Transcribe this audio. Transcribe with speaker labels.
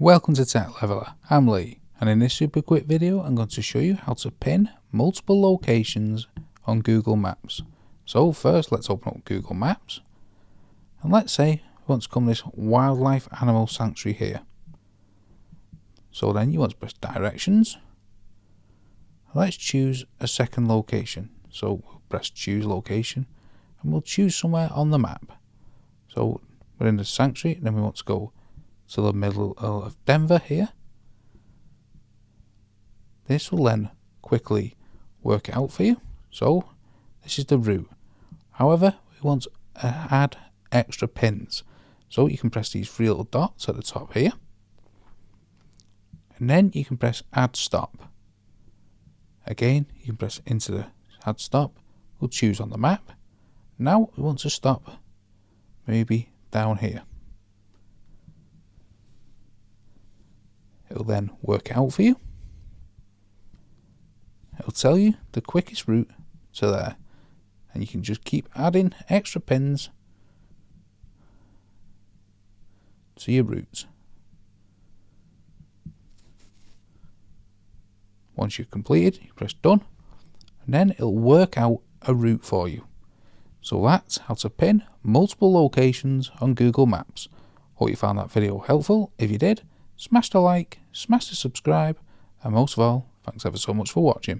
Speaker 1: Welcome to Tech Leveler, I'm Lee, and in this super quick video I'm going to show you how to pin multiple locations on Google Maps. So first let's open up Google Maps, and let's say we want to come to this wildlife animal sanctuary here. So then you want to press directions, let's choose a second location. So we'll press choose location and we'll choose somewhere on the map. So we're in the sanctuary and then we want to go to the middle of Denver here. This will then quickly work it out for you. So this is the route. However, we want to add extra pins. So you can press these three little dots at the top here. And then you can press add stop. Again, you can press into the add stop. We'll choose on the map. Now we want to stop maybe down here. It'll then work out for you. It'll tell you the quickest route to there, and you can just keep adding extra pins to your route. Once you've completed, you press done, and then it'll work out a route for you. So that's how to pin multiple locations on Google Maps. Hope you found that video helpful. If you did, smash the like, smash the subscribe, and most of all, thanks ever so much for watching.